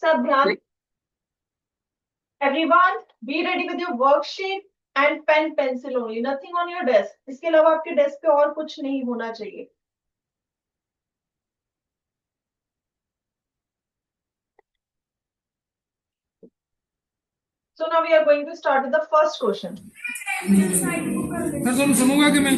सब ध्यान। Everyone, be ready with your worksheet and pen pencil only. Nothing on your desk. इसके अलावा आपके डेस्क पे और कुछ नहीं होना चाहिए. So now we are going to start with the first question. सुनूंगा कि मैं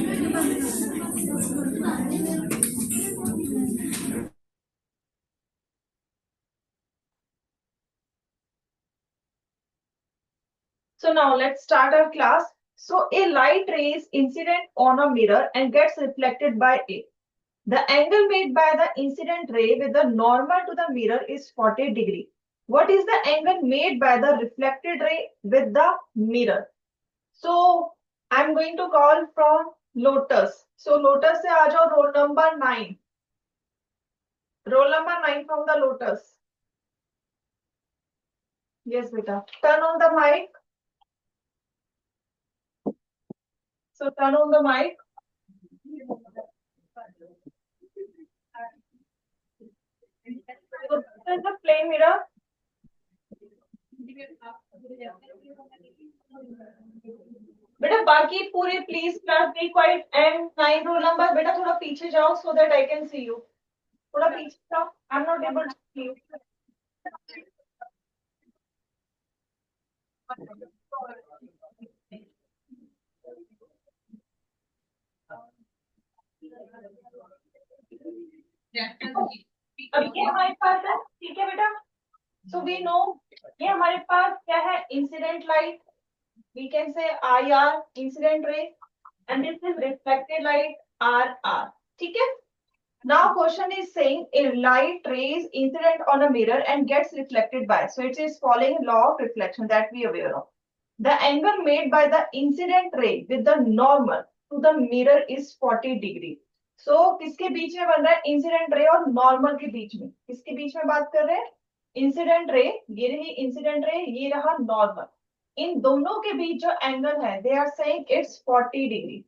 So now let's start our class. So a light ray is incident on a mirror and gets reflected by it. The angle made by the incident ray with the normal to the mirror is 40 degree. What is the angle made by the reflected ray with the mirror? So I'm going to call from Lotus. So Lotus से आ जाओ roll number 9. Roll number 9 from the Lotus. Yes, beta. Turn on the mic. So turn on the mic. So this is the plain mirror. बेटा बाकी पूरे please class be quiet and 9 roll number बेटा थोड़ा पीछे जाओ so that I can see you. थोड़ा पीछे जाओ. I am not able to see you. अब ये हमारे पास है. ठीक है बेटा. सो वी नो ये हमारे पास क्या है. Incident light. We can say IR incident ray and this is reflected light RR. ठीक है. Now question is saying a light ray is incident on a mirror and gets reflected by. So it is following law of reflection that we are aware of. The angle made by the incident ray with the normal to the mirror is 40 degree. So किसके बीच में बन रहा है. Incident ray और normal के बीच में. किसके बीच में बात कर रहे हैं. Incident ray. ये रही इंसिडेंट रे. ये रहा नॉर्मल. इन दोनों के बीच जो एंगल है they are saying it's 40 degree.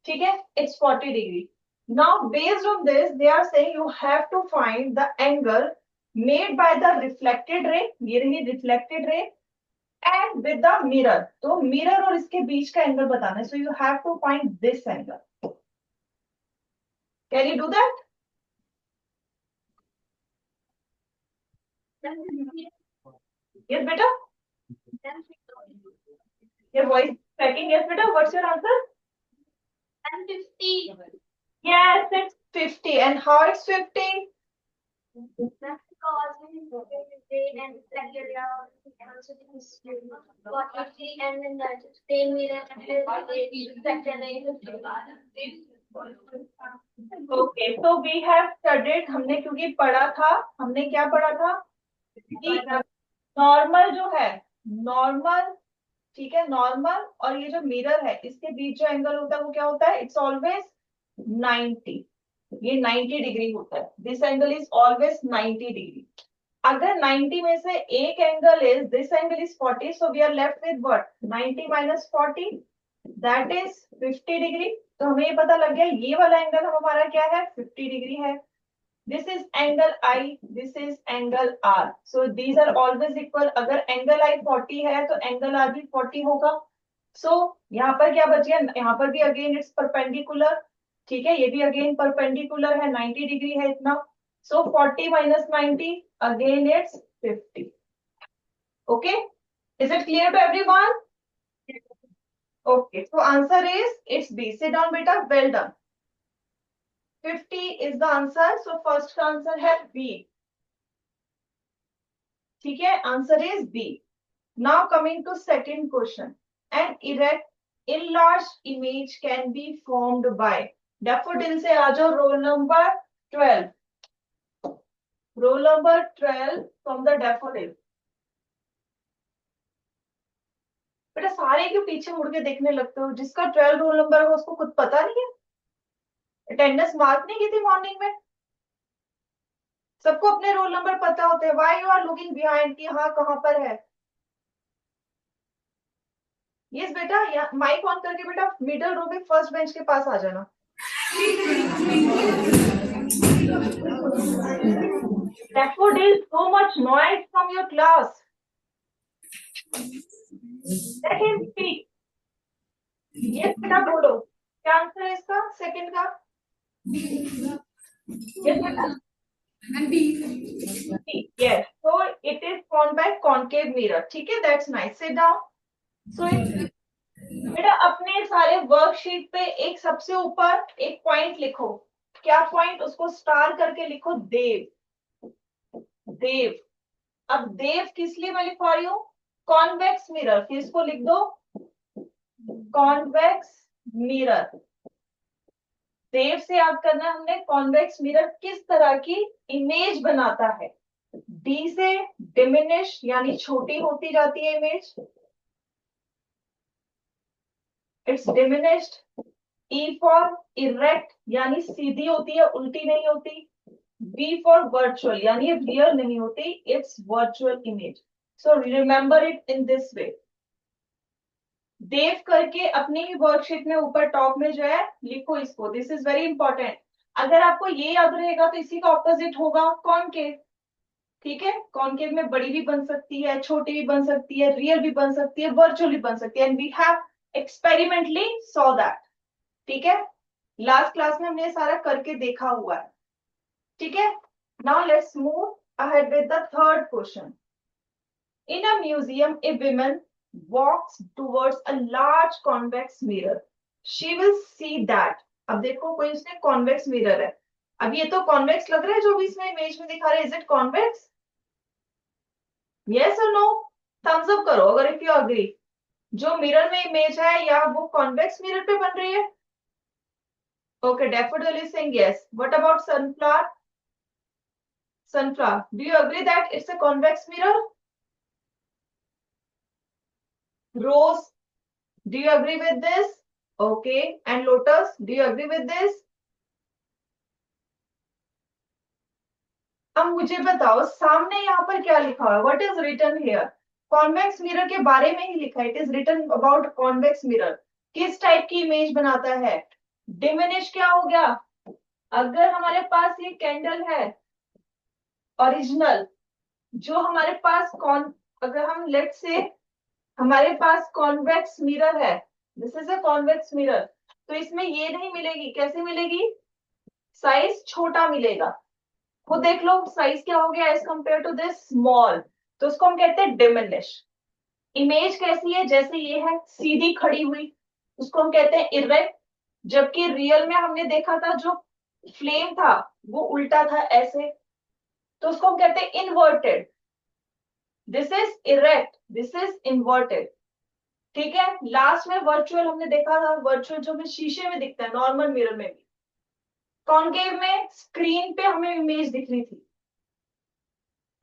ठीक है. It's 40 degree. Now based on this they are saying you have to find the angle made by the reflected ray. ये रही reflected ray and with the mirror. तो mirror और इसके बीच का angle बताना है. So you have to find this angle. Can you do that? Yes beta. Your voice cracking. Yes beta. What's your answer? 50. Yes, it's 50. And how it's 50? That's because they and reflected also and then the same mirror Okay, so we have studied. हमने क्योंकि पढ़ा था. हमने क्या पढ़ा था कि normal जो है नॉर्मल. ठीक है. नॉर्मल और ये जो मिरर है इसके बीच जो एंगल होता है वो क्या होता है. It's always 90. ये 90 डिग्री होता है. This angle is always 90 degree. अगर 90 में से एक angle is this angle is 40. So we are left with what. 90 minus 40 that is 50 degree. तो हमें ये पता लग गया ये वाला एंगल हमारा क्या है 50 डिग्री है. This is angle I, this is angle R. So these are always equal. अगर angle I 40 है तो angle R भी 40 होगा. So यहाँ पर क्या बच गया. यहाँ पर भी again it's perpendicular. ठीक है. ये भी again perpendicular है. 90 डिग्री है इतना. So 40 minus 90 again it's 50. Okay. Is it clear to everyone? Okay. So answer is it's B. Sit down beta. Well done. 50 is the answer. So first answer है B. ठीक है. Answer is B. Now coming to second question. An erect enlarged image can be formed by. Daffodil से आ जाओ. Roll number 12. Roll number 12 from the daffodil. बेटा सारे क्यों पीछे मुड़ के देखने लगते हो. जिसका 12 रोल नंबर हो उसको खुद पता नहीं है. अटेंडेंस मार्क नहीं की थी मॉर्निंग में. सबको अपने रोल नंबर पता होते हैं. Why you are looking behind कि हाँ कहां पर है. यस बेटा. माइक ऑन करके बेटा मिडिल रो में फर्स्ट बेंच के पास आ जाना. Daffodil, so much noise from your class. Let him speak. Yes, बेटा बोलो, क्या आंसर है इसका सेकंड का? Yes, बेटा. Yes, so it is formed by concave mirror. ठीक है, that's nice. Sit down. So बेटा अपने सारे वर्कशीट पे एक सबसे ऊपर एक पॉइंट लिखो. क्या पॉइंट? उसको स्टार करके लिखो, देव. देव. अब देव किस लिए मैं लिखवा रही हूँ? Convex mirror. फिर इसको लिख दो, कॉन्वेक्स मिरर. देव से याद करना है हमने, कॉन्वेक्स मिरर किस तरह की इमेज बनाता है. डी से डिमिनिश यानी छोटी होती जाती है image. It's diminished. E for erect यानी सीधी होती है, उल्टी नहीं होती. बी फॉर वर्चुअल यानी ये रियल नहीं होती, it's virtual image. So remember it in this way. देव करके अपनी ही वर्कशीट में ऊपर टॉप में जो है लिखो इसको. This is very important. अगर आपको ये याद रहेगा तो इसी का ऑपोजिट होगा कॉनकेव. ठीक है, कॉनकेव में बड़ी भी बन सकती है, छोटी भी बन सकती है, रियल भी बन सकती है, वर्चुअल भी बन सकती है. And we have experimentally saw that. ठीक है, लास्ट क्लास में हमने सारा करके देखा हुआ है. ठीक है, now let's move ahead with the third question. In a museum A women walks towards a large convex mirror. She will see that. अब देखो कोई उसने convex mirror है. अब ये तो convex लग रहा है जो भी इसमें इमेज में दिखा रहा है. Is it convex? Yes or no? Thumbs up करो अगर if you agree. जो मिरर में इमेज है या वो convex mirror पे बन रही है? Okay, daffodil is saying yes. What about sunflower? Sunflower. Do you agree that it's a convex mirror? Rose. Do you agree with this? Okay. And lotus, do you agree with this? अब मुझे बताओ सामने यहाँ पर क्या लिखा हुआ है? What is written here? Convex mirror के बारे में ही लिखा है. It is written about convex mirror. किस टाइप की इमेज बनाता है? डिमिनिश. क्या हो गया? अगर हमारे पास ये कैंडल है ओरिजिनल, जो हमारे पास अगर हम लेट्स से हमारे पास कॉन्वेक्स मिरर है, this is a convex mirror, तो इसमें ये नहीं मिलेगी. कैसे मिलेगी? साइज छोटा मिलेगा. वो देख लो साइज क्या हो गया as compare to this small. तो उसको हम कहते हैं डिमिनिश. इमेज कैसी है? जैसे ये है सीधी खड़ी हुई, उसको हम कहते हैं इरेक्ट. जबकि रियल में हमने देखा था जो फ्लेम था वो उल्टा था ऐसे, तो उसको हम कहते हैं inverted. This is erect, this is inverted. ठीक है, लास्ट में वर्चुअल हमने देखा था. वर्चुअल जो हमें शीशे में दिखता है, नॉर्मल मिरर में भी. कॉन्केव में स्क्रीन पे हमें इमेज दिख रही थी.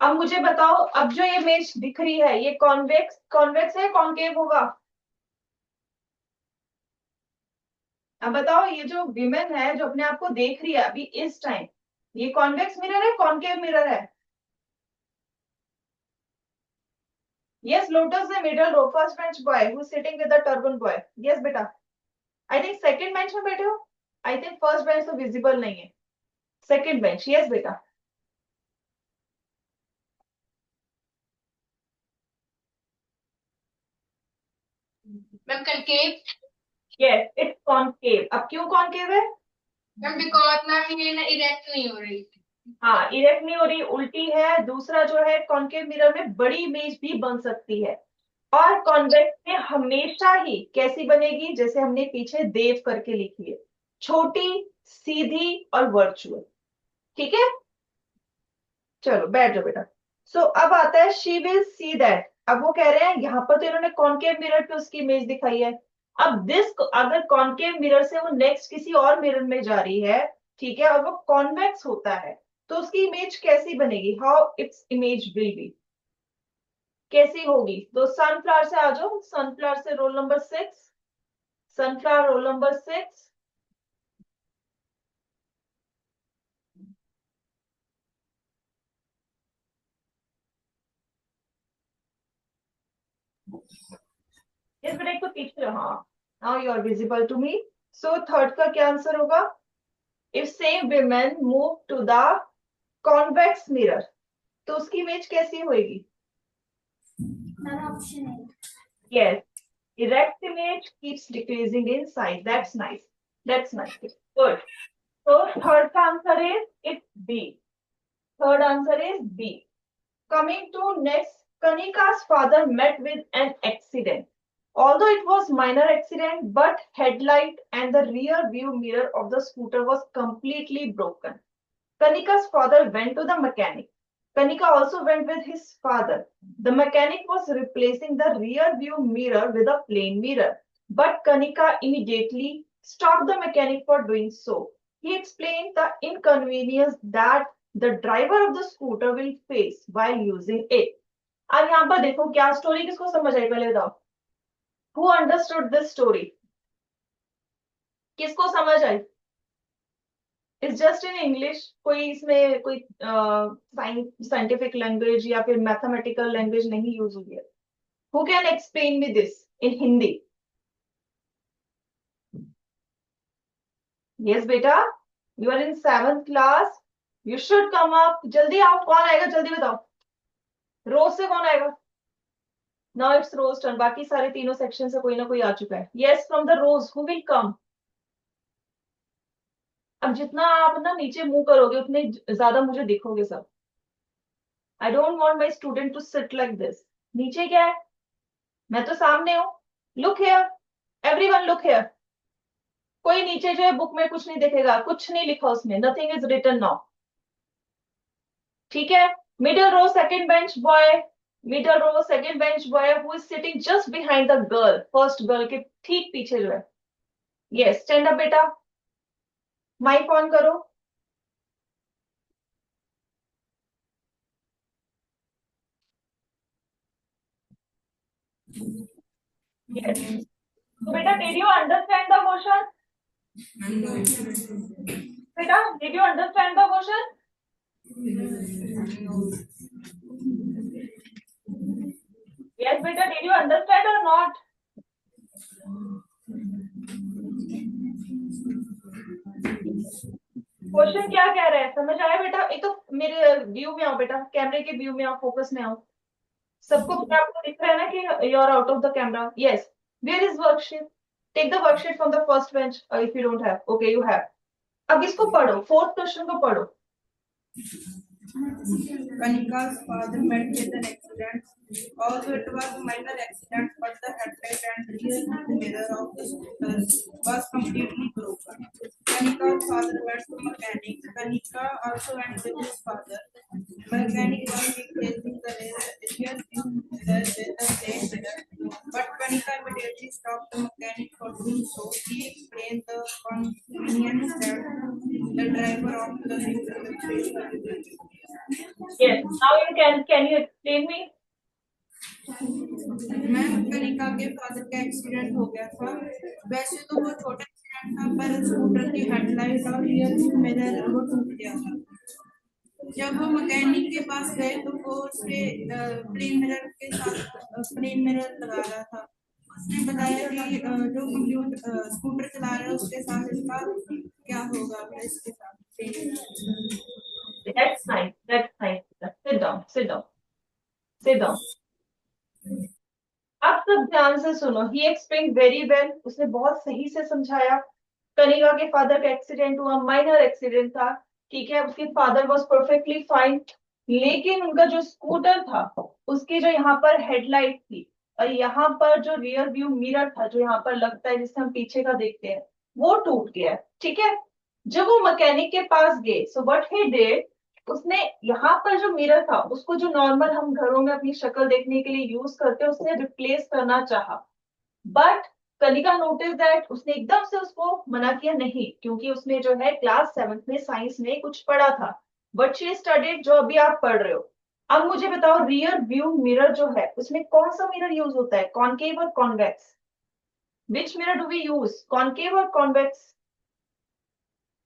अब मुझे बताओ, अब जो इमेज दिख रही है ये कॉन्वेक्स है, कॉन्केव होगा? अब बताओ, ये जो विमेन है जो अपने आप को देख रही है अभी इस टाइम, ये कॉन्वेक्स मिरर है, कॉन्केव मिरर है? Yes, lotus the middle row, first bench boy who sitting with the turban boy. Yes बेटा. आई थिंक सेकंड बेंच में बैठे हो. आई थिंक फर्स्ट बेंच तो विजिबल नहीं है. Second bench. यस बेटा. Ma'am concave. Yes, it's concave. अब क्यों कॉन्केव है? मैम बिकॉज मैम ये ना इरेक्ट नहीं हो रही. हाँ, इरेक्ट नहीं हो रही, उल्टी है. दूसरा जो है कॉन्केव मिरर में बड़ी इमेज भी बन सकती है. और कॉन्वेक्स में हमेशा ही कैसी बनेगी? जैसे हमने पीछे देव करके लिखी है, छोटी, सीधी और वर्चुअल. ठीक है, चलो बैठ जाओ बेटा. सो अब आता है शी विल सी दैट. अब वो कह रहे हैं यहाँ पर तो इन्होंने कॉन्केव मिरर पे उसकी इमेज दिखाई है. अब दिस अगर कॉन्केव मिरर से वो नेक्स्ट किसी और मिरर में जा रही है, ठीक है, और वो कॉन्वेक्स होता है, तो उसकी इमेज कैसी बनेगी? How it's image will be, कैसी होगी? तो सनफ्लावर से आ जाओ. सनफ्लावर से roll number 6. Sunflower roll number 6. Yes बेटा, एक तो पीछे. हाँ, now you are visible to me. So third का क्या आंसर होगा? If same women move to the convex mirror. तो उसकी इमेज कैसी होगी? ऑप्शन है Yes. Erect image keeps decreasing in size. That's nice. That's nice. Good. So third answer is it's B. Third answer is B. Coming to next, Kanika's father met with an accident. Although it was minor accident, but headlight and the rear view mirror of the scooter was completely broken. Kanika's father went to the mechanic. Kanika also went with his father. The mechanic was replacing the rear view mirror with a plain mirror. But Kanika immediately stopped the mechanic for doing so. He explained the inconvenience that the driver of the scooter will face while using it. अब यहाँ पर देखो क्या story किसको समझ आई पहले बताओ. Who understood this story? किसको समझ आई? It's just in English. कोई इसमें कोई साइंटिफिक लैंग्वेज या फिर मैथमेटिकल लैंग्वेज नहीं यूज हुई है. Who can explain me this in Hindi? Yes, बेटा. You are in 7th class. You should come up. जल्दी आओ. कौन आएगा जल्दी बताओ. रोज से कौन आएगा? Now it's Rose turn. बाकी सारे तीनों सेक्शन से कोई ना कोई आ चुका है. Yes, from the Rose. Who will come? अब जितना आप ना नीचे मुंह करोगे उतने ज्यादा मुझे दिखोगे सब. I don't want my student to sit like this. नीचे क्या है? मैं तो सामने हूं. Look here. Everyone look here. कोई नीचे जो है बुक में कुछ नहीं दिखेगा. कुछ नहीं लिखा उसमें. Nothing is written now. ठीक है? Middle row second bench boy. Middle row second bench boy who is sitting just behind the girl. First girl के ठीक पीछे जो है. Yes, stand up बेटा. माइक ऑन करो. Yes. So beta, did you understand the question? Beta, did you understand the question? Yes, beta, did you understand or not? Question क्या कह रहा है समझ आया बेटा? एक तो मेरे व्यू में आओ बेटा. कैमरे के व्यू में आओ. फोकस में आओ. सबको आपको दिख रहा है ना कि you are out of the camera. Yes. Where is worksheet? Take the worksheet from the first bench if you don't have. Okay you have. अब इसको पढ़ो. फोर्थ क्वेश्चन को पढ़ो. Kanika's father met with an accident. Although it was a minor accident, but the headlight and rear mirror of the scooter was completely broken. Kanika's father went to mechanic. Kanika also went with his father. Mechanic was replacing the rear view mirror with a plain mirror, but Kanika immediately stopped the mechanic for doing so. He explained the convenience that the driver of the scooter will face. Yes. Now can you explain me? मैं कनिका के father का accident हो गया था. वैसे तो वो छोटा एक्सीडेंट था पर स्कूटर की हेडलाइट और रियर मिरर वो टूट गया था. जब वो मैकेनिक के पास गए तो वो उसके प्लेन मिरर के साथ प्लेन मिरर लगा रहा था. उसने बताया कि जो कंप्यूटर स्कूटर चला रहा है उसके साथ इसका क्या होगा. इसके साथ That's nice. That's nice. Sit down. Sit down. Sit down. अब सब ध्यान से सुनो. He explained very well. उसने बहुत सही से समझाया. कनिका के फादर का एक्सीडेंट हुआ. माइनर एक्सीडेंट था. ठीक है. उसके फादर वॉज परफेक्टली फाइन. लेकिन उनका जो स्कूटर था उसकी जो यहाँ पर हेडलाइट थी और यहाँ पर जो रियर व्यू मिरर था जो यहाँ पर लगता है जिससे हम पीछे का देखते हैं वो टूट गया. ठीक है. जब वो मैकेनिक के पास गए सो व्हाट ही डिड, उसने यहाँ पर जो मिरर था उसको जो नॉर्मल हम घरों में अपनी शक्ल देखने के लिए यूज करते हैं उससे रिप्लेस करना चाहा. बट कनिका नोटिस दैट उसने एकदम से उसको मना किया नहीं क्योंकि उसने जो है क्लास 7th में साइंस में कुछ पढ़ा था. बट शी स्टडीड जो अभी आप पढ़ रहे हो. अब मुझे बताओ रियर व्यू मिरर जो है उसमें कौन सा मिरर यूज होता है? कॉनकेव और convex? Which mirror do we use? Concave और कॉन्वेक्स?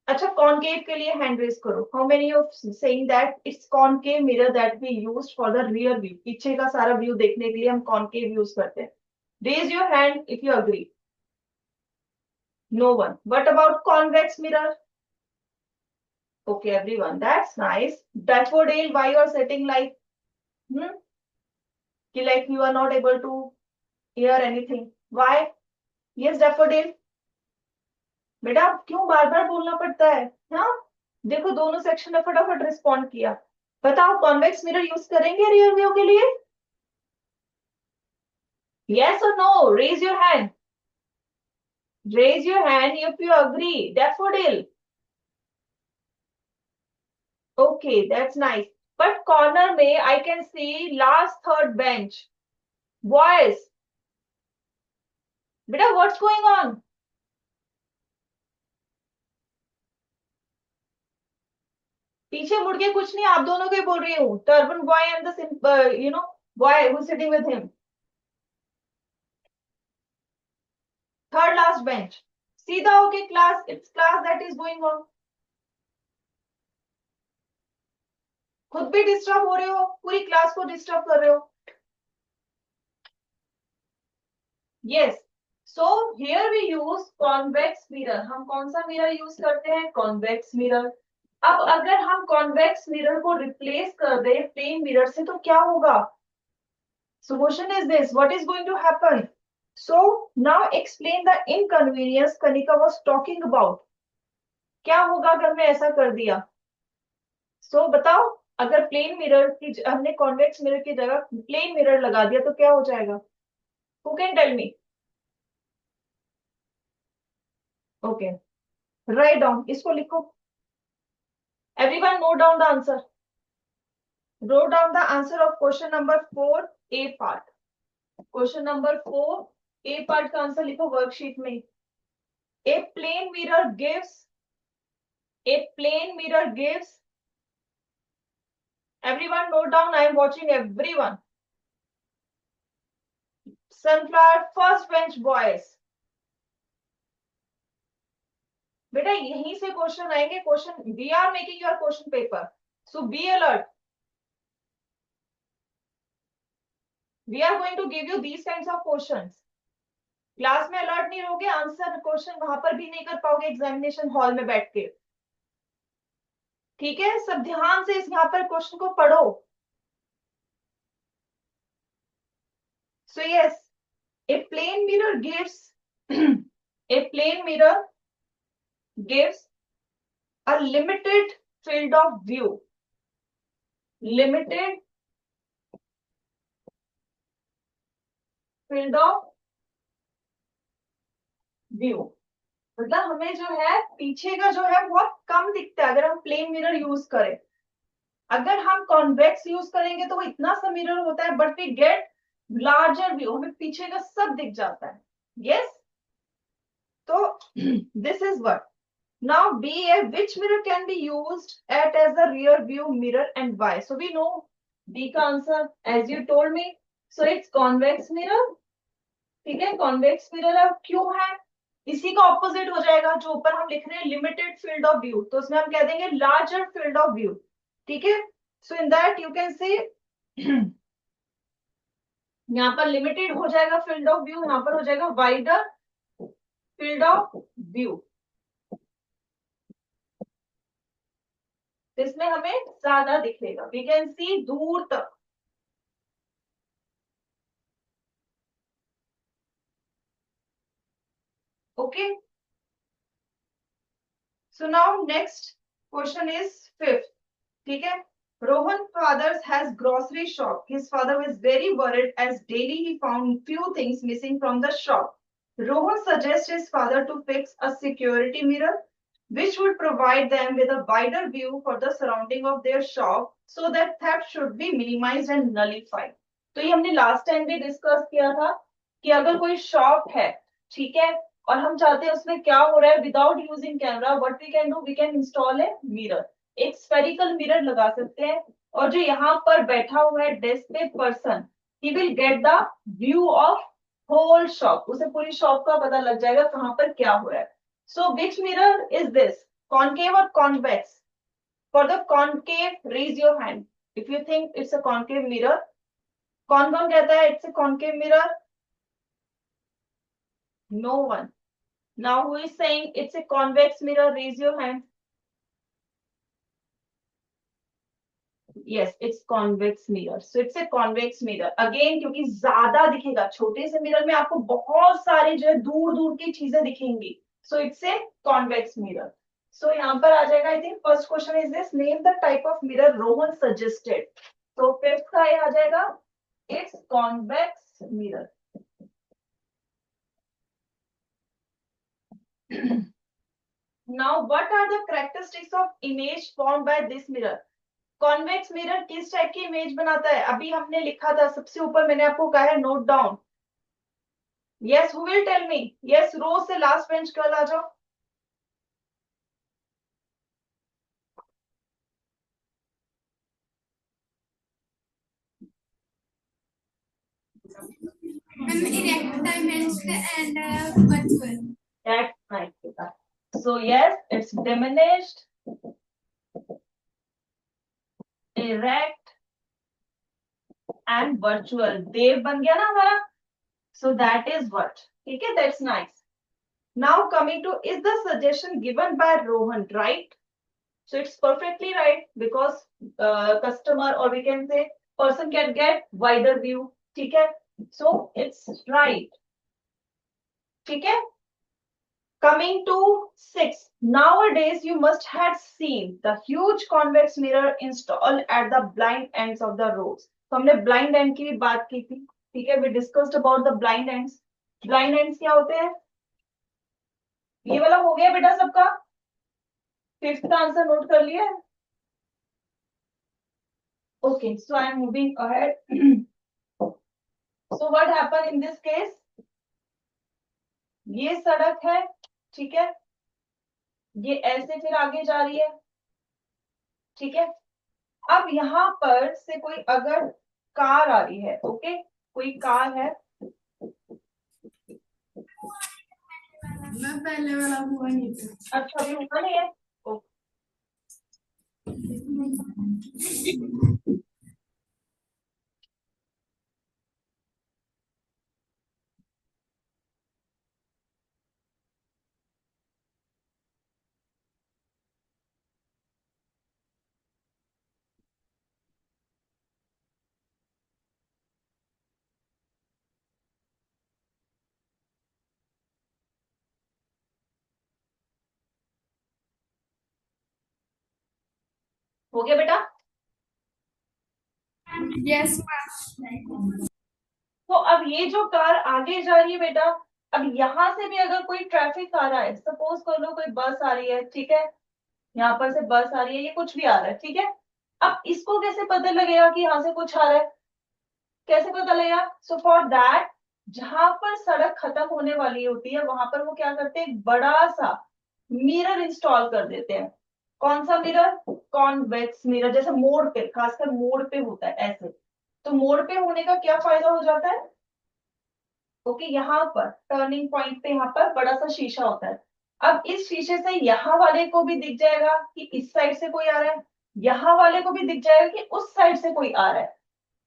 अच्छा कॉनकेव के लिए हैंड रेज करो. How many of saying that it's concave mirror that we used for the rear view. पीछे का सारा व्यू देखने के लिए हम कॉनकेव यूज करते हैं. Raise your hand if you agree. No one. What about convex mirror? Okay, everyone, that's nice. Daffodil, why you are sitting like, like you are not able to hear anything? Why? Yes, daffodil. बेटा क्यों बार बार बोलना पड़ता है? हाँ, देखो दोनों section ने फटाफट रिस्पॉन्ड किया. बताओ कॉन्वेक्स मिरर यूज करेंगे रियर व्यू के लिए? Yes or no? Raise your hand. Raise your hand if you agree. Daffodil. Okay, that's nice. But corner में I can see last third bench. Boys. बेटा what's going on? पीछे मुड़ के कुछ नहीं, आप दोनों को ही बोल रही हूँ. Turban boy and the boy who's sitting with him. Third last bench. सीधा होके class, it's class that is going on. खुद भी डिस्टर्ब हो रहे हो, पूरी क्लास को डिस्टर्ब कर रहे हो. Yes. So here we use convex mirror. हम कौन सा मिरर यूज करते हैं? convex mirror. अब अगर हम convex mirror को रिप्लेस कर दे प्लेन मिरर से तो क्या होगा? So question is this, what is going to happen? So now explain the inconvenience Kanika was talking about. क्या होगा अगर मैं ऐसा कर दिया? So बताओ, अगर प्लेन मिरर की हमने कॉन्वेक्स मिरर की जगह प्लेन मिरर लगा दिया तो क्या हो जाएगा? Who can tell me? Okay, write down. इसको लिखो. Everyone note down the answer. Wrote down the answer of question number 4A part. Question number 4A part का आंसर लिखो वर्कशीट में. A plane mirror gives. Everyone note down. I am watching everyone. Sunflower first bench boys. बेटा यहीं से question आएंगे. Question we are making your question paper. So be alert. We are going to give you these kinds of questions. Class में alert नहीं रहोगे, answer question वहां पर भी नहीं कर पाओगे एग्जामिनेशन हॉल में बैठ के. ठीक है, सब ध्यान से इस यहाँ पर क्वेश्चन को पढ़ो. So yes, a plane mirror gives a limited field of view. Limited field of view. मतलब हमें जो है पीछे का जो है बहुत कम दिखता है अगर हम प्लेन मिरर यूज करें. अगर हम कॉन्वेक्स यूज करेंगे तो वो इतना सा मिरर होता है, but we get larger view, हमें पीछे का सब दिख जाता है. यस, तो this is what. Now B, which mirror can be used as a rear view mirror and why? So we know B का answer as you told me. So it's convex mirror. ठीक है, convex mirror अब क्यों है? इसी का opposite हो जाएगा जो ऊपर हम लिख रहे हैं लिमिटेड फील्ड ऑफ व्यू, तो उसमें हम कह देंगे लार्जर फील्ड ऑफ व्यू. ठीक है, so in that you can say यहाँ पर लिमिटेड हो जाएगा फील्ड ऑफ व्यू, यहाँ पर हो जाएगा वाइडर फील्ड ऑफ व्यू. इसमें हमें ज्यादा दिखेगा, वी कैन सी दूर तक. Okay, so now next question is 5th. ठीक है, Rohan father has grocery shop. His father was very worried as daily he found few things missing from the shop. Rohan suggests his father to fix a security mirror which would provide them with a wider view for the surrounding of their shop so that theft should be minimized and nullified. तो ये हमने last time भी discuss किया था कि अगर कोई shop है, ठीक है, और हम चाहते हैं उसमें क्या हो रहा है, without using camera what we can do, we can install a mirror. एक स्फेरिकल मिरर लगा सकते हैं और जो यहाँ पर बैठा हुआ है डेस्क पे person, he will get the view of whole shop. उसे पूरी शॉप का पता लग जाएगा कहाँ पर क्या हो रहा है. So which mirror is this? Concave or convex? For the concave, raise your hand. If you think it's a concave mirror. कौन कौन कहता है it's a concave mirror? No one. Now who is saying it's a convex mirror? Raise your hand. yes, it's convex mirror. So it's a convex mirror. Again, क्योंकि ज्यादा दिखेगा, छोटे से mirror में आपको बहुत सारे जो है दूर दूर की चीजें दिखेंगी. So it's a convex mirror. So यहाँ पर आ जाएगा. I think first question is this: name the type of mirror Rohan suggested. So fifth का ये आ जाएगा. It's convex mirror. Now, what are the characteristics of image formed by this mirror? Convex mirror किस type की image बनाता है? अभी हमने लिखा था सबसे ऊपर, मैंने आपको कहा है note down. Yes, who will tell me? Yes, row से लास्ट बेंच कल आ जाओ. An erect, dimensioned, and virtual. That's nice. So yes, it's diminished, erect and virtual. देव बन गया ना हमारा. So that is what. ठीक है, that's nice. Now coming to, is the suggestion given by Rohan right? So it's perfectly right because customer, or we can say person, can get wider view. ठीक है, so it's right. ठीक है. Coming to 6. Nowadays you must have seen the huge convex mirror installed at the blind ends of the rows. तो हमने blind end की भी बात की थी. ठीक है, we discussed about the blind ends. Blind ends क्या होते हैं? ये वाला हो गया बेटा सबका? फिफ्थ का आंसर नोट कर लिया है? Okay, so I am moving ahead. So what happened in this case? ये सड़क है, ठीक है, ये ऐसे फिर आगे जा रही है, ठीक है. अब यहाँ पर से कोई अगर कार आ रही है, ओके, कोई कार है. मैं पहले वाला हुआ नहीं था. अच्छा, अभी हुआ नहीं है. हो गया बेटा? Yes, तो अब ये जो कार आगे जा रही है बेटा, अब यहां से भी अगर कोई ट्रैफिक आ रहा है, सपोज कर लो कोई बस आ रही है, ठीक है, यहाँ पर से बस आ रही है, ये कुछ भी आ रहा है, ठीक है. अब इसको कैसे पता लगेगा कि यहाँ से कुछ आ रहा है? कैसे पता लगेगा? सो फॉर दैट, जहां पर सड़क खत्म होने वाली होती है वहां पर वो क्या करते हैं, एक बड़ा सा मिरर इंस्टॉल कर देते हैं. कौन सा मिरर? Convex mirror. जैसे मोड़ पे, खासकर मोड़ पे होता है ऐसे. तो मोड़ पे होने का क्या फायदा हो जाता है? ओके, यहाँ पर टर्निंग पॉइंट पे यहाँ पर बड़ा सा शीशा होता है. अब इस शीशे से यहाँ वाले को भी दिख जाएगा कि इस साइड से कोई आ रहा है, यहाँ वाले को भी दिख जाएगा कि उस साइड से कोई आ रहा है.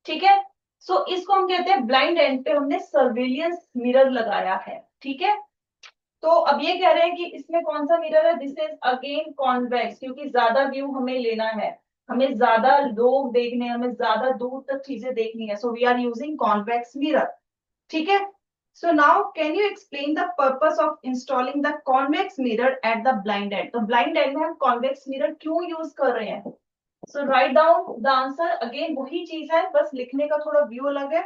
ठीक है, सो इसको हम कहते हैं ब्लाइंड एंड पे हमने सर्विलियंस मिरर लगाया है. ठीक है, तो अब ये कह रहे हैं कि इसमें कौन सा मिरर है? दिस इज अगेन कॉन्वेक्स, क्योंकि ज्यादा व्यू हमें लेना है, हमें ज्यादा लोग देखने, हमें ज्यादा दूर तक चीजें देखनी है. So we are using convex mirror. ठीक है, so now can you explain the purpose of installing the convex mirror at the blind end? तो blind end में हम convex mirror क्यों यूज कर रहे हैं? So write down the answer. Again वही चीज है, बस लिखने का थोड़ा व्यू अलग है.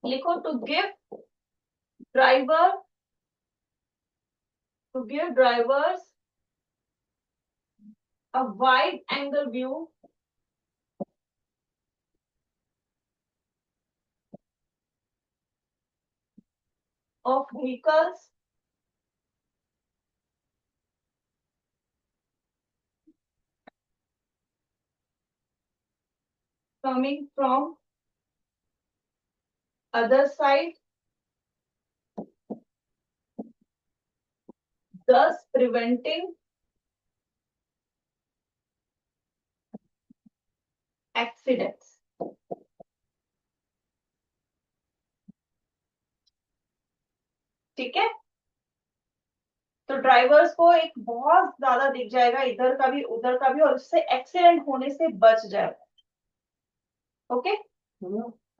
लिखो to give drivers a wide angle view of vehicles coming from other side, thus preventing accidents. ठीक है, तो ड्राइवर्स को एक बहुत ज्यादा दिख जाएगा, इधर का भी उधर का भी, और उससे एक्सीडेंट होने से बच जाएगा। ओके,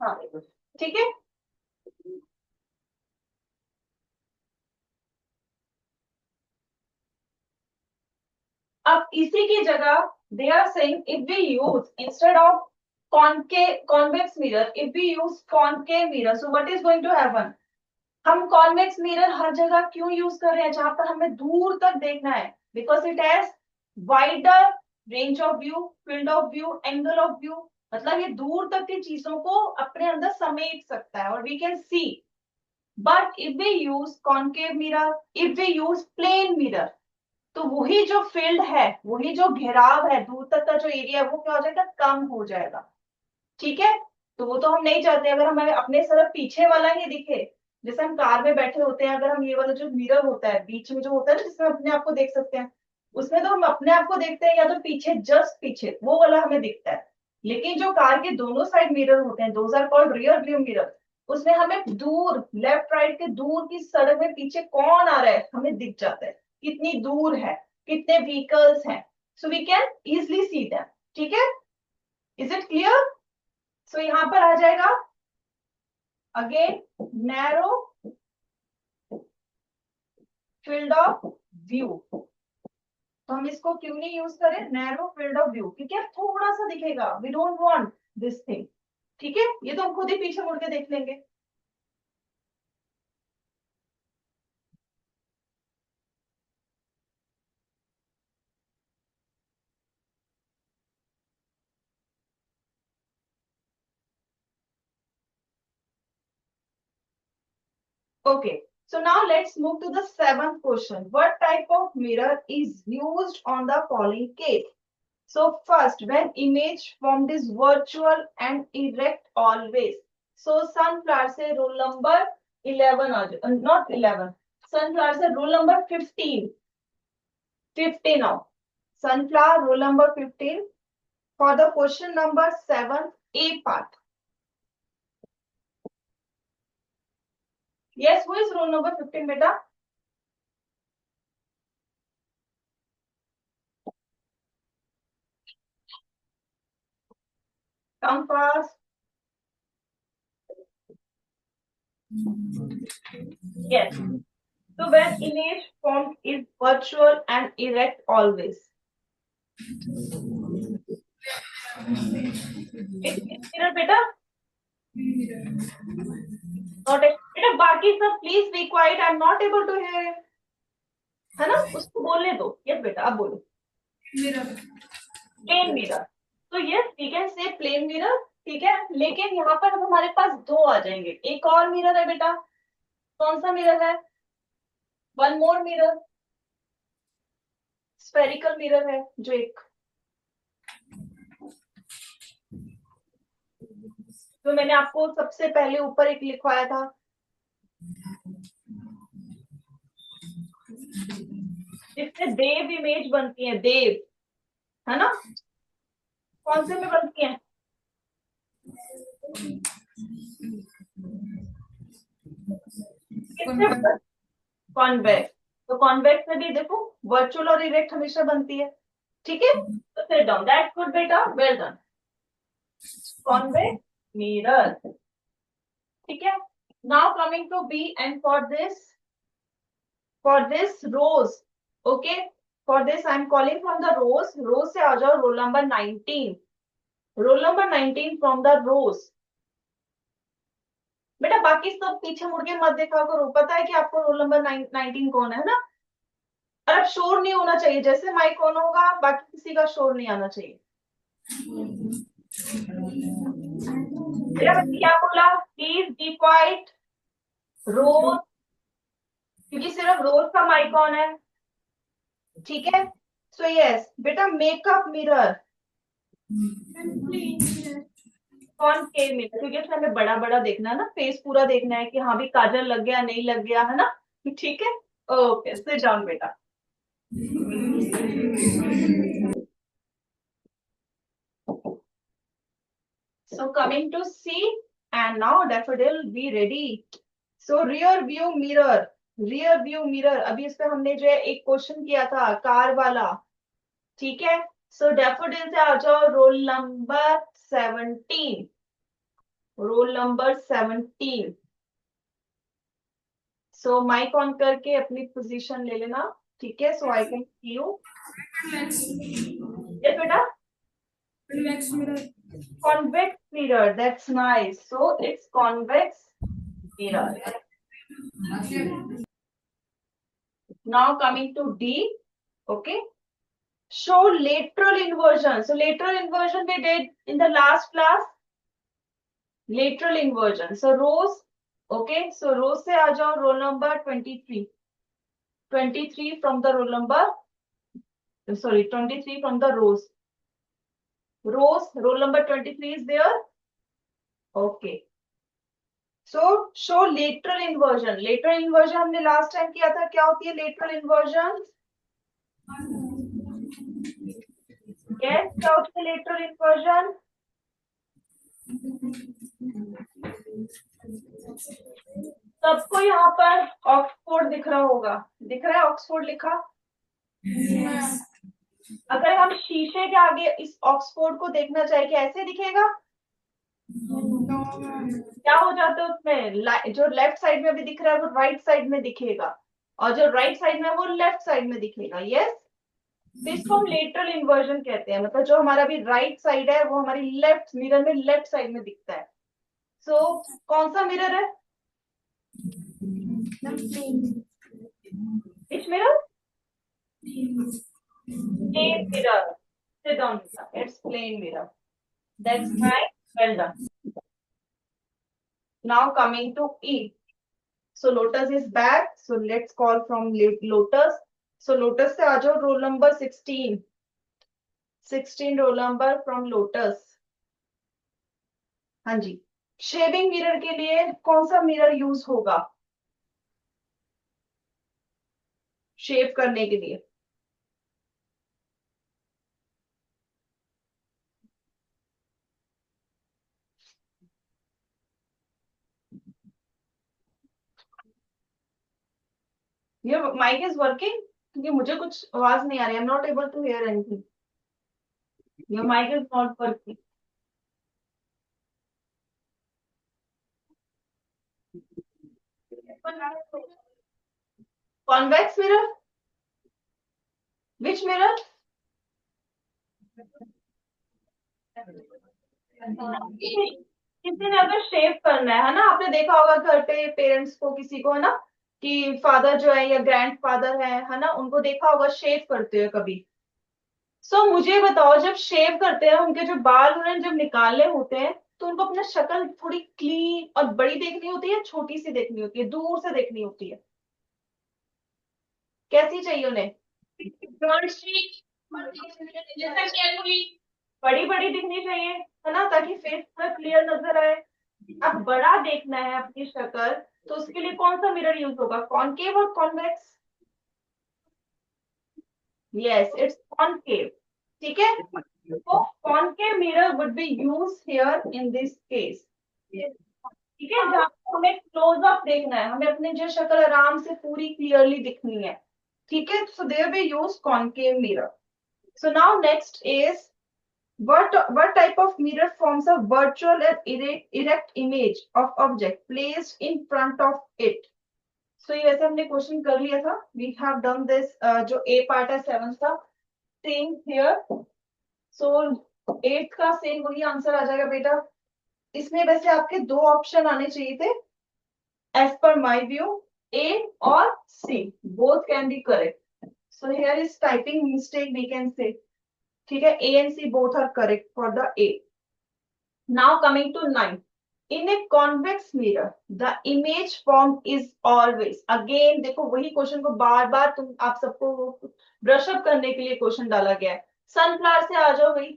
हाँ ठीक है। अब इसी की जगह they are saying if we use instead of convex mirror, if we use concave mirror, so what is going to happen? हम कॉन्वेक्स मिरर हर जगह क्यों यूज कर रहे हैं जहां पर हमें दूर तक देखना है? Because it has wider range of view, field of view, angle of view, मतलब ये दूर तक की चीजों को अपने अंदर समेट सकता है और we can see. But if we use concave mirror, if we use plane mirror, तो वही जो फील्ड है, वही जो घेराव है, दूर तक का जो एरिया है, वो क्या हो जाएगा? कम हो जाएगा। ठीक है, तो वो तो हम नहीं चाहते। अगर हमें अपने सिर्फ पीछे वाला ही दिखे, जैसे हम कार में बैठे होते हैं, अगर हम ये वाला जो मिरर होता है बीच में जो होता है ना, जिसमें अपने आप को देख सकते हैं, उसमें तो हम अपने आप को देखते हैं या तो पीछे, जस्ट पीछे वो वाला हमें दिखता है। लेकिन जो कार के दोनों साइड मिरर होते हैं, those are called rear view mirror, उसमें हमें दूर, लेफ्ट राइट के दूर की सड़क में पीछे कौन आ रहा है हमें दिख जाता है, कितनी दूर है, कितने व्हीकल्स हैं, so we can easily see them. ठीक है, इज इट क्लियर? सो यहां पर आ जाएगा again narrow field of view. तो हम इसको क्यों नहीं यूज करें, नैरो फील्ड ऑफ व्यू, क्योंकि थोड़ा सा दिखेगा, we don't want this thing. ठीक है, ये तो हम खुद ही पीछे मुड़ के देख लेंगे। Okay, so now let's move to the seventh question. What type of mirror is used on the following case? So first, when image formed is virtual and erect always. So sunflower से rule number 11 आ जाए, not 11. Sunflower से rule number 15. 50 now. Sunflower rule number 15 for the question number 7, A part. Yes, who is rule number 15, beta? Come fast. Yes. So when image formed is virtual and erect always. Mirror beta? Not a, beta बाकी सब please be quiet. I'm not able to hear. है ना? उसको बोलने दो. Yes बेटा, अब बोलो. Plain mirror. तो yes, we can say plain mirror. ठीक है, लेकिन यहाँ पर अब हमारे पास दो आ जाएंगे. एक और मिरर है बेटा. कौन सा मिरर है? One more mirror. Spherical mirror है जो एक, तो मैंने आपको सबसे पहले ऊपर एक लिखवाया था, जिससे देव इमेज बनती है, देव, है ना? कौन से में बनती है? कॉन्वेक्स। तो कॉन्वेक्स में भी देखो वर्चुअल और इरेक्ट हमेशा बनती है। ठीक है, तो सिट डाउन, दैट्स गुड बेटा, वेल डन। Convex mirror. ठीक है, now coming to B and for this rows, okay, for this I am calling from the rows से आ जाओ roll number 19, roll number 19 from the rows। बेटा बाकी सब पीछे मुड़ के मत देखा करो, पता है कि आपको रोल नंबर 19 कौन है ना? और अब शोर नहीं होना चाहिए, जैसे माइक ऑन होगा बाकी किसी का शोर नहीं आना चाहिए। क्या बोला? Please be quite. रोज, क्योंकि सिर्फ रोज का माइक ऑन है। ठीक है, सो यस बेटा, मेकअप मिरर, कौन के मिरर, क्योंकि उसमें हमें बड़ा बड़ा देखना है ना, फेस पूरा देखना है कि हाँ भी काजल लग गया नहीं लग गया, है ना? ठीक है, ओके, सिट डाउन बेटा। So coming to C, and now daffodil, be ready. So rear view mirror, rear view mirror, अभी इस पे हमने जो है एक क्वेश्चन किया था कार वाला, ठीक है। सो डैफोडिल से आ जाओ roll number 17, roll number 17। So mike on करके अपनी पोजीशन ले लेना, ठीक है, so I can see you. Yes बेटा, Convex mirror. convex mirror, that's nice, so it's convex mirror. Now coming to D, okay, show lateral inversion. So lateral inversion we did in the last class, lateral inversion. So rows, okay, so rows से आ जाओ roll number 23, 23 from the roll number, sorry 23 from the rows, roll number 23 is there, okay. So show lateral inversion. Lateral inversion हमने last time किया था, क्या होती है lateral inversion? Yes, क्या होती है lateral inversion? सबको यहाँ पर ऑक्सफोर्ड दिख रहा होगा, दिख रहा है ऑक्सफोर्ड लिखा? अगर हम शीशे के आगे इस ऑक्सफोर्ड को देखना चाहे, क्या ऐसे दिखेगा? क्या हो जाता है उसमें, जो लेफ्ट साइड में भी दिख रहा है वो राइट साइड में दिखेगा, और जो राइट साइड में वो लेफ्ट साइड में दिखेगा। यस, तो इसको हम लेटरल इन्वर्जन कहते हैं, मतलब जो हमारा भी राइट साइड है वो हमारी लेफ्ट मिरर में लेफ्ट साइड में दिखता है। सो कौन सा मिरर है? Which mirror? Plane mirror, sit down, it's plain mirror, that's right, well done. Now coming to E. So Lotus is back. So let's call from Lotus. So Lotus से आ जाओ roll number 16. 16 roll number from Lotus. हाँ जी, shaving mirror के लिए कौन सा mirror use होगा शेव करने के लिए? Your mic is working? क्योंकि मुझे कुछ आवाज नहीं आ रही। I'm not able to hear anything. Your mic is not working. Convex mirror? Which mirror? किसी ने अगर शेव करना है ना, आपने देखा होगा घर पे पेरेंट्स को, किसी को है ना, कि फादर जो है या ग्रैंड फादर है ना, उनको देखा होगा शेव करते हुए कभी। सो मुझे बताओ, जब शेव करते हैं उनके जो बाल उन्हें जब निकालने होते हैं तो उनको अपना शक्ल थोड़ी क्लीन और बड़ी देखनी होती है, छोटी सी देखनी होती है, दूर से देखनी होती है, कैसी चाहिए उन्हें? बड़ी बड़ी दिखनी चाहिए, है ना, ताकि फेस पर क्लियर नजर आए। अब बड़ा देखना है अपनी शक्ल, तो उसके लिए कौन सा मिरर यूज होगा, कॉनकेव और कॉन्वेक्स? यस, इट्स कॉनकेव, ठीक है। तो concave mirror would be use here in this case, ठीक है, जहाँ हमें क्लोजअप देखना है, हमें अपनी जो शक्ल आराम से पूरी क्लियरली दिखनी है, ठीक है। So there we use concave mirror. So now next is what type of mirror forms a virtual and erect image of object placed in front of it? So ये वैसे हमने क्वेश्चन कर लिया था, we have done this, जो A part है 7th का, same here. So 8th का सेम वही आंसर आ जाएगा बेटा। इसमें वैसे आपके दो ऑप्शन आने चाहिए थे, as per my view, A और C, both can be correct. So here is typing mistake we can say, ठीक है, A and C both are correct for the A. Now coming to 9. In a convex mirror, the image formed is always, again देखो वही question को बार बार तुम आप सबको brush up करने के लिए क्वेश्चन डाला गया है। सनफ्लावर से आ जाओ भाई,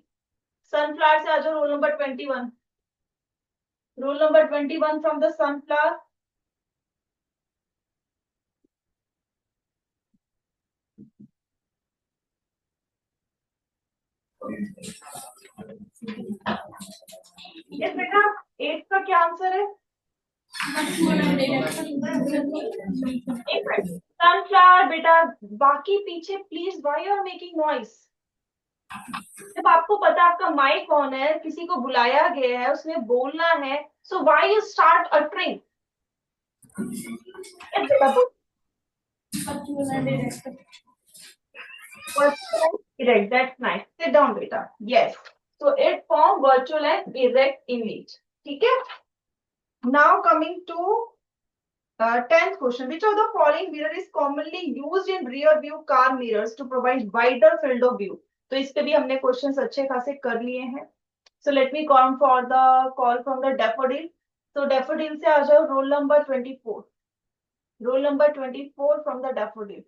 सनफ्लावर से आ जाओ, roll number 21, roll number 21 from the sunflower. Yes बेटा, 8 का क्या आंसर है? सनफ्लावर बेटा, बाकी पीछे please, why you are making noise? जब आपको पता आपका माइक ऑन है, किसी को बुलाया गया है, उसने बोलना है, so why you start uttering? Erect, that's nice. Sit down, beta. Yes. So it form virtual and erect image. ठीक है? Now coming to 10th question. Which of the following mirror is commonly used in rear view car mirrors to provide wider field of view? तो इस पे भी हमने questions अच्छे खासे कर लिए हैं. So let me call for the call from the daffodil. So daffodil से आ जाओ roll number 24. Roll number 24 from the daffodil.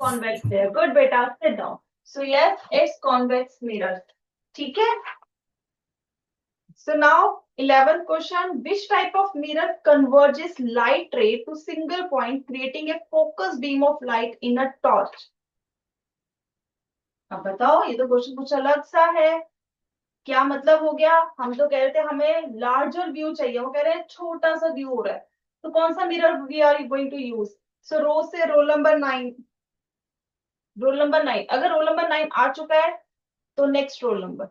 Convex mirror. Good beta. Sit down. So yes, it's convex mirror. ठीक है? So now 11th question. Which type of mirror converges light ray to single point, creating a focus beam of light in a torch? अब बताओ, ये तो question कुछ अलग सा है. क्या मतलब हो गया? हम तो कह रहे थे हमें लार्जर व्यू चाहिए, वो कह रहे हैं छोटा सा व्यू हो रहा है. तो कौन सा mirror we are going to use? So row से रोल नंबर 9. Roll number 9. अगर रोल नंबर 9 आ चुका है तो नेक्स्ट रोल नंबर.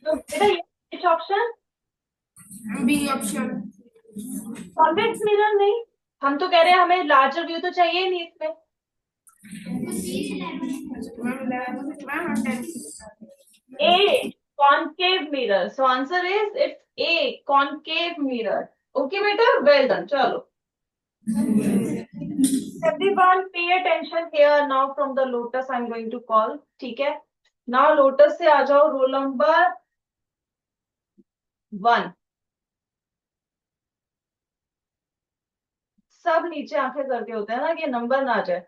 तो बेटा ये which option? B option. Convex mirror नहीं, हम तो कह रहे हैं हमें लार्जर व्यू तो चाहिए ही नहीं इसमें. A concave mirror. So answer is it's A concave mirror. Okay beta, well done. चलो. Everyone pay attention here now from the Lotus I'm going to call. ठीक है? Now Lotus से आ जाओ roll number 1. सब नीचे आंखें करके होते हैं ना कि नंबर ना आ जाए.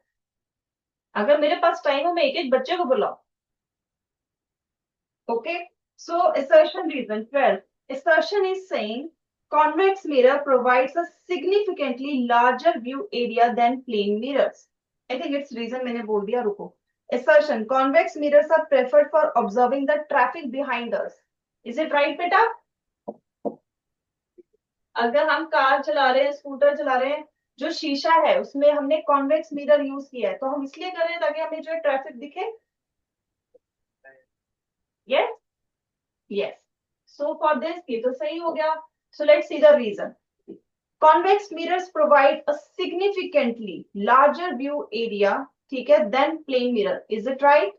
अगर मेरे पास टाइम हो मैं एक एक बच्चे को बुलाऊं. Okay, so assertion reason 12. Assertion is saying convex mirror provides a significantly larger view area than plane mirrors. I think it's reason मैंने बोल दिया, रुको. Assertion convex mirrors are preferred for observing the traffic behind us. Is it right बेटा? अगर हम car चला रहे हैं, स्कूटर चला रहे हैं, जो शीशा है उसमें हमने कॉन्वेक्स मिरर यूज किया है, तो हम इसलिए कर रहे हैं ताकि हमें जो है ट्रैफिक दिखे. Yes. Yes. So for this, ये तो सही हो गया. So let's see the reason. Convex mirrors provide a significantly larger view area, ठीक है, than plane mirror. Is it right?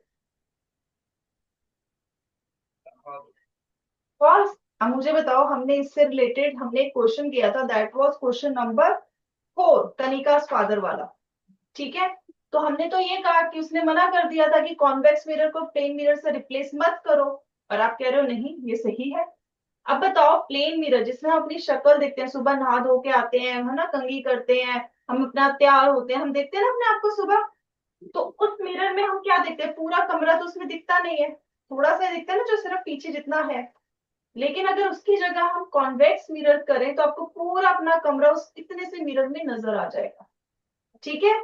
False. अब मुझे बताओ, हमने इससे रिलेटेड हमने एक क्वेश्चन किया था, that was question number 4, Kanika father वाला. ठीक है, तो हमने तो ये कहा कि उसने मना कर दिया था कि कॉन्वेक्स मिरर को प्लेन मिरर से रिप्लेस मत करो, और आप कह रहे हो नहीं ये सही है. अब बताओ, प्लेन मिरर जिसमें हम अपनी शक्ल देखते हैं, सुबह नहा धो के आते हैं, है ना, कंघी करते हैं, हम अपना तैयार होते हैं, हम देखते हैं ना अपने आप को सुबह, तो उस मिरर में हम क्या देखते हैं? पूरा कमरा तो उसमें दिखता नहीं है, थोड़ा सा दिखता है ना, जो सिर्फ पीछे जितना है. लेकिन अगर उसकी जगह हम कॉन्वेक्स मिरर करें तो आपको पूरा अपना कमरा उस इतने से मिरर में नजर आ जाएगा. ठीक है,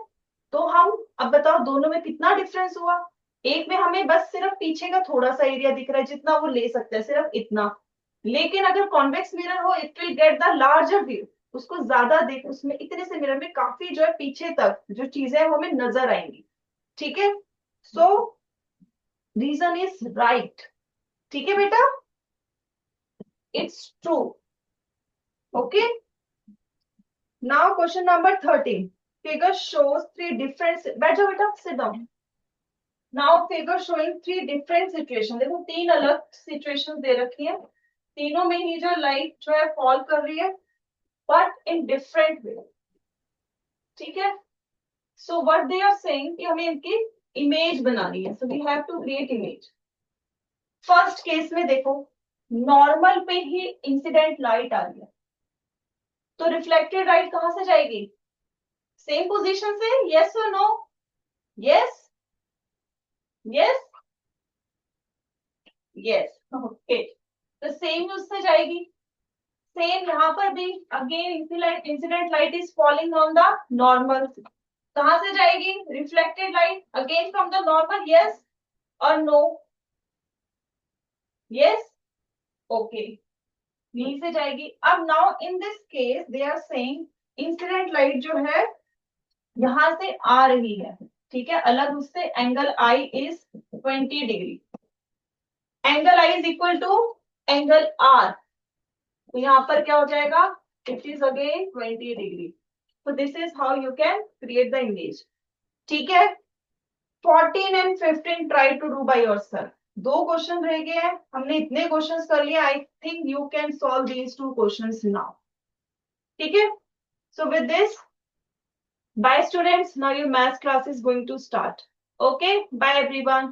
तो हम अब बताओ दोनों में कितना डिफरेंस हुआ. एक में हमें बस सिर्फ पीछे का थोड़ा सा एरिया दिख रहा है, जितना वो ले सकता है, सिर्फ इतना. लेकिन अगर कॉन्वेक्स मिरर हो, it will get the larger view, उसको ज्यादा देख, उसमें इतने से मिरर में काफी जो है पीछे तक जो चीजें हैं वो हमें नजर आएंगी. ठीक है, सो रीजन इज राइट. ठीक है बेटा, it's true. Okay, now question number 13. figure shows 3 different, बैठ जाओ बेटा, sit down. Now figure showing 3 different situations. देखो 3 अलग situations दे रखी है, तीनों में ही जो लाइट जो है फॉल कर रही है, बट इन डिफरेंट वे. ठीक है, so what they are saying कि हमें इनकी इमेज बनानी है, so we have to create image. First case में देखो, नॉर्मल पे ही इंसिडेंट लाइट आ रही है, तो रिफ्लेक्टेड लाइट कहां से जाएगी? सेम पोजीशन से, यस और no, yes yes yes, okay, तो सेम उससे जाएगी। सेम यहाँ पर भी again incident light is falling on the normal, कहां से जाएगी, reflected light again from the normal, yes और नो, यस, ओके, यहीं से जाएगी। अब now in this case they are saying incident light जो है यहां से आ रही है, ठीक है, अलग उससे, angle I is 20 degree, angle I is equal to angle R, तो यहाँ पर क्या हो जाएगा, it is again 20 degree. So this is how you can create the image. ठीक है, 14 and 15 try to do by yourself. 2 question रह गए हैं, हमने इतने क्वेश्चंस कर लिए, I think you can solve these 2 questions now, ठीक है। So with this, bye students, now your math class is going to start. Okay, bye everyone.